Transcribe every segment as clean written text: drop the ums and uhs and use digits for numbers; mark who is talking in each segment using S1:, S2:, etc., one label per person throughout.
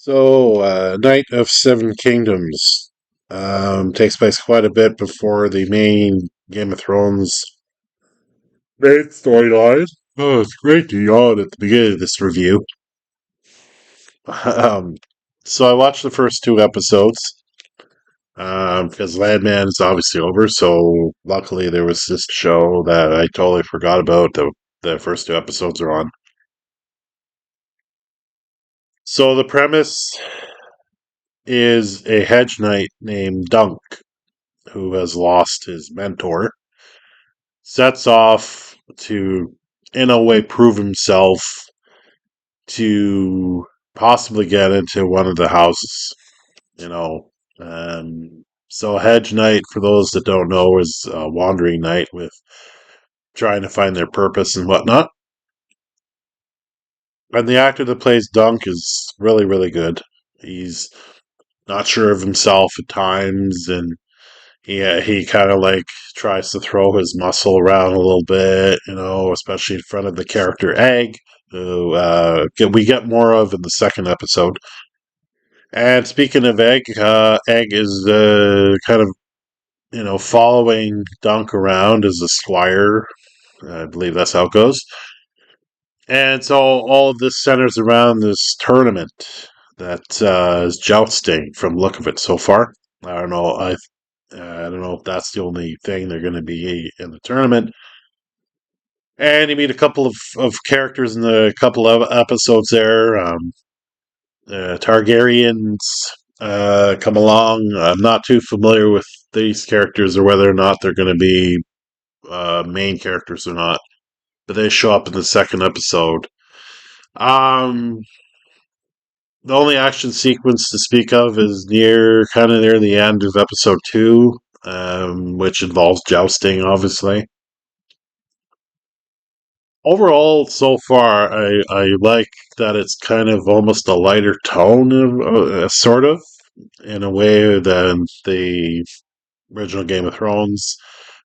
S1: Knight of Seven Kingdoms takes place quite a bit before the main Game of Thrones main storyline. Oh, it's great to yawn at the beginning of this review. Um, so I watched the first two episodes because Landman is obviously over. So luckily there was this show that I totally forgot about. The first two episodes are on. So the premise is a hedge knight named Dunk who has lost his mentor sets off to, in a way, prove himself to possibly get into one of the houses. You know, so Hedge Knight, for those that don't know, is a wandering knight with trying to find their purpose and whatnot. And the actor that plays Dunk is really, really good. He's not sure of himself at times, and he kind of like tries to throw his muscle around a little bit, especially in front of the character Egg, who we get more of in the second episode. And speaking of Egg, Egg is kind of following Dunk around as a squire. I believe that's how it goes. And so all of this centers around this tournament that is jousting from the look of it so far. I don't know. I don't know if that's the only thing they're going to be in the tournament. And you meet a couple of characters in the couple of episodes there. Targaryens come along. I'm not too familiar with these characters or whether or not they're going to be main characters or not, but they show up in the second episode. Um, the only action sequence to speak of is kind of near the end of episode two, which involves jousting, obviously. Overall, so far, I like that it's kind of almost a lighter tone, sort of, in a way than the original Game of Thrones.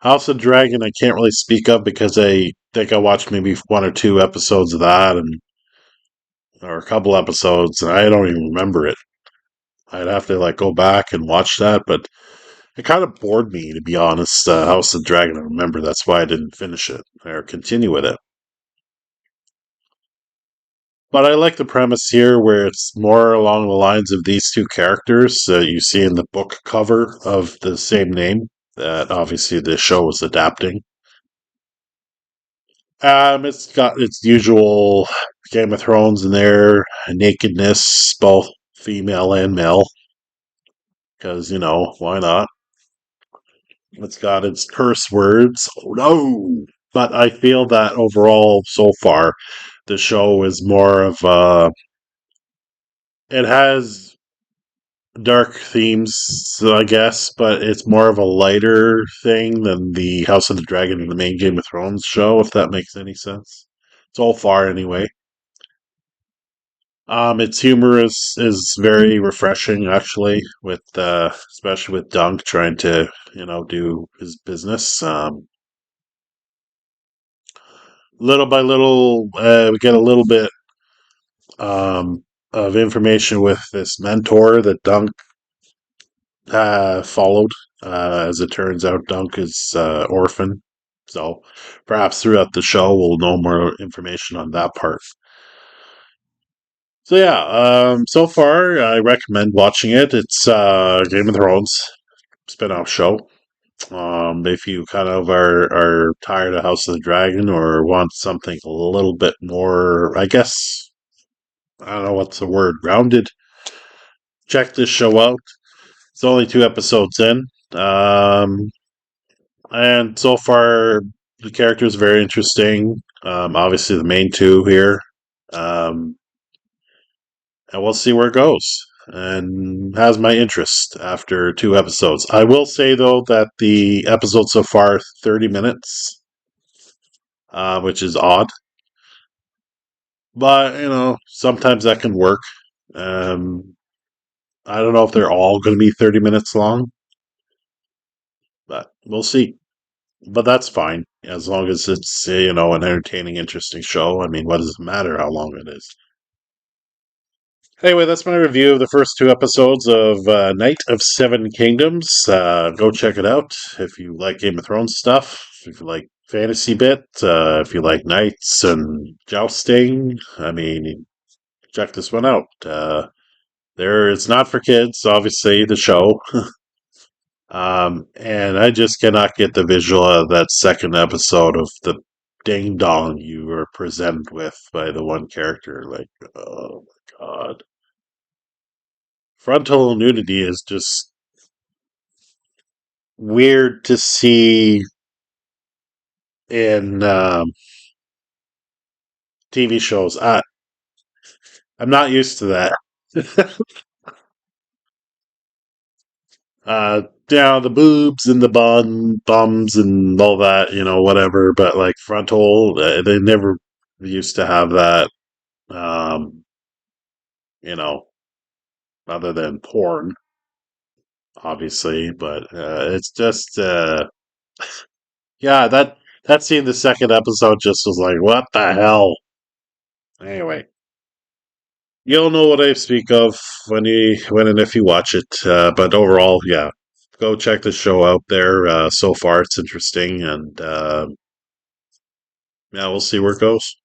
S1: House of Dragon, I can't really speak of because I think I watched maybe one or two episodes of that, or a couple episodes, and I don't even remember it. I'd have to like go back and watch that, but it kind of bored me, to be honest. House of Dragon, I remember that's why I didn't finish it or continue with it. But I like the premise here where it's more along the lines of these two characters that you see in the book cover of the same name that obviously the show was adapting. It's got its usual Game of Thrones in there, nakedness, both female and male, because, why not? It's got its curse words. Oh no! But I feel that overall, so far, the show is more of a. It has dark themes, I guess, but it's more of a lighter thing than the House of the Dragon and the main Game of Thrones show, if that makes any sense. So far, anyway. Its humor is very refreshing, actually, with especially with Dunk trying to do his business. Little by little, we get a little bit of information with this mentor that Dunk followed. As it turns out, Dunk is orphan. So perhaps throughout the show, we'll know more information on that part. So yeah, so far I recommend watching it. It's Game of Thrones spin-off show. If you kind of are tired of House of the Dragon or want something a little bit more, I guess, I don't know what's the word, grounded, check this show out. It's only two episodes in. And so far, the character is very interesting. Obviously, the main two here. Um, and we'll see where it goes. And has my interest after two episodes. I will say, though, that the episode so far 30 minutes, which is odd. But, sometimes that can work. Um, I don't know if they're all going to be 30 minutes long, but we'll see. But that's fine as long as it's an entertaining, interesting show. I mean, what does it matter how long it is? Anyway, that's my review of the first two episodes of Knight of Seven Kingdoms. Go check it out if you like Game of Thrones stuff. If you like fantasy bit, if you like knights and jousting, I mean, check this one out. It's not for kids, obviously. The show, and I just cannot get the visual of that second episode of the ding dong you were presented with by the one character. Like, oh my god. Frontal nudity is just weird to see in TV shows. I'm not used to that. The boobs and the bums and all that, whatever. But like frontal, they never used to have that. Um, you know, other than porn, obviously. But it's just, yeah, that scene, the second episode, just was like, what the hell? Anyway, you'll know what I speak of when and if you watch it. But overall, yeah, go check the show out there. So far, it's interesting, and yeah, we'll see where it goes.